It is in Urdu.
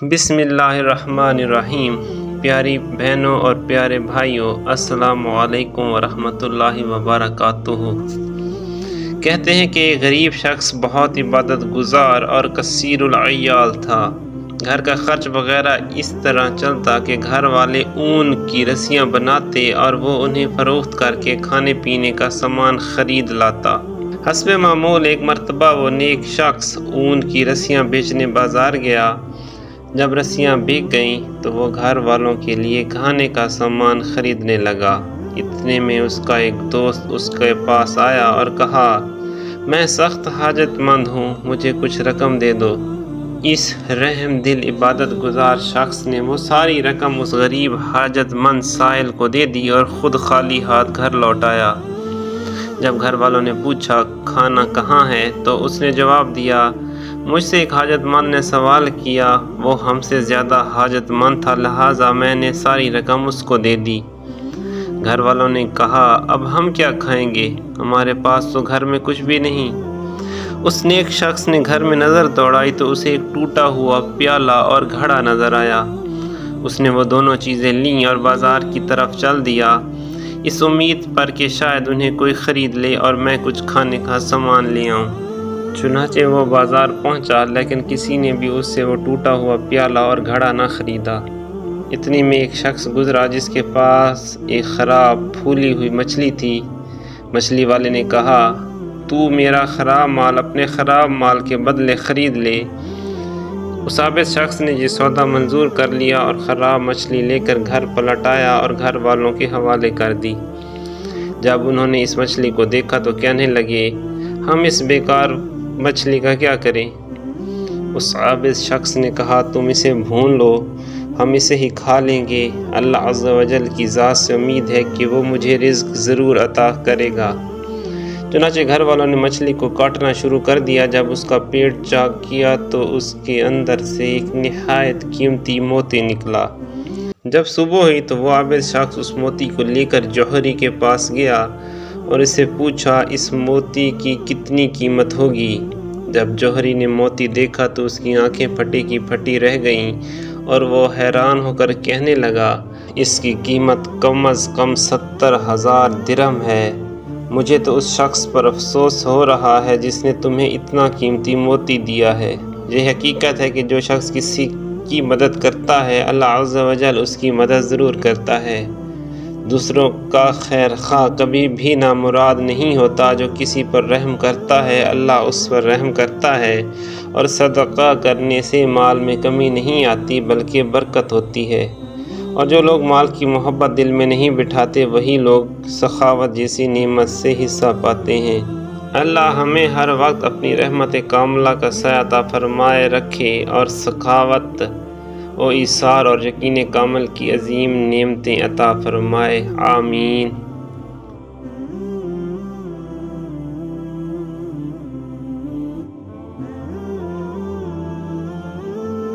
بسم اللہ الرحمن الرحیم۔ پیاری بہنوں اور پیارے بھائیوں، السلام علیکم ورحمۃ اللہ وبرکاتہ۔ کہتے ہیں کہ ایک غریب شخص بہت عبادت گزار اور کثیر العیال تھا۔ گھر کا خرچ وغیرہ اس طرح چلتا کہ گھر والے اون کی رسیاں بناتے اور وہ انہیں فروخت کر کے کھانے پینے کا سامان خرید لاتا۔ حسب معمول ایک مرتبہ وہ نیک شخص اون کی رسیاں بیچنے بازار گیا۔ جب رسیاں بک گئیں تو وہ گھر والوں کے لیے کھانے کا سامان خریدنے لگا۔ اتنے میں اس کا ایک دوست اس کے پاس آیا اور کہا، میں سخت حاجت مند ہوں، مجھے کچھ رقم دے دو۔ اس رحم دل عبادت گزار شخص نے وہ ساری رقم اس غریب حاجت مند سائل کو دے دی اور خود خالی ہاتھ گھر لوٹ آیا۔ جب گھر والوں نے پوچھا کھانا کہاں ہے تو اس نے جواب دیا، مجھ سے ایک حاجت مند نے سوال کیا، وہ ہم سے زیادہ حاجت مند تھا، لہٰذا میں نے ساری رقم اس کو دے دی۔ گھر والوں نے کہا، اب ہم کیا کھائیں گے؟ ہمارے پاس تو گھر میں کچھ بھی نہیں۔ اس نیک شخص نے گھر میں نظر دوڑائی تو اسے ایک ٹوٹا ہوا پیالہ اور گھڑا نظر آیا۔ اس نے وہ دونوں چیزیں لیں اور بازار کی طرف چل دیا، اس امید پر کہ شاید انہیں کوئی خرید لے اور میں کچھ کھانے کا سامان لے آؤں۔ چنانچہ وہ بازار پہنچا، لیکن کسی نے بھی اس سے وہ ٹوٹا ہوا پیالہ اور گھڑا نہ خریدا۔ اتنی میں ایک شخص گزرا جس کے پاس ایک خراب پھولی ہوئی مچھلی تھی۔ مچھلی والے نے کہا، تو میرا خراب مال اپنے خراب مال کے بدلے خرید لے۔ اس عابد شخص نے یہ سودا منظور کر لیا اور خراب مچھلی لے کر گھر پلٹ آیا اور گھر والوں کے حوالے کر دی۔ جب انہوں نے اس مچھلی کو دیکھا تو کہنے لگے، ہم اس بیکار مچھلی کا کیا کریں؟ اس عابد شخص نے کہا، تم اسے بھون لو، ہم اسے ہی کھا لیں گے۔ اللہ عز و جل کی ذات سے امید ہے کہ وہ مجھے رزق ضرور عطا کرے گا۔ چنانچہ گھر والوں نے مچھلی کو کاٹنا شروع کر دیا۔ جب اس کا پیٹ چاک کیا تو اس کے اندر سے ایک نہایت قیمتی موتی نکلا۔ جب صبح ہوئی تو وہ عابد شخص اس موتی کو لے کر جوہری کے پاس گیا اور اسے پوچھا، اس موتی کی کتنی قیمت ہوگی؟ جب جوہری نے موتی دیکھا تو اس کی آنکھیں پھٹی کی پھٹی رہ گئیں اور وہ حیران ہو کر کہنے لگا، اس کی قیمت کم از کم 70,000 درہم ہے۔ مجھے تو اس شخص پر افسوس ہو رہا ہے جس نے تمہیں اتنا قیمتی موتی دیا ہے۔ یہ حقیقت ہے کہ جو شخص کسی کی مدد کرتا ہے، اللہ عز و جل اس کی مدد ضرور کرتا ہے۔ دوسروں کا خیر خواہ کبھی بھی نامراد نہیں ہوتا۔ جو کسی پر رحم کرتا ہے، اللہ اس پر رحم کرتا ہے، اور صدقہ کرنے سے مال میں کمی نہیں آتی بلکہ برکت ہوتی ہے۔ اور جو لوگ مال کی محبت دل میں نہیں بٹھاتے، وہی لوگ سخاوت جیسی نعمت سے حصہ پاتے ہیں۔ اللہ ہمیں ہر وقت اپنی رحمت کاملہ کا سایہ عطا فرمائے رکھے اور سخاوت و ایثار اور یقین کامل کی عظیم نعمتیں عطا فرمائے، آمین۔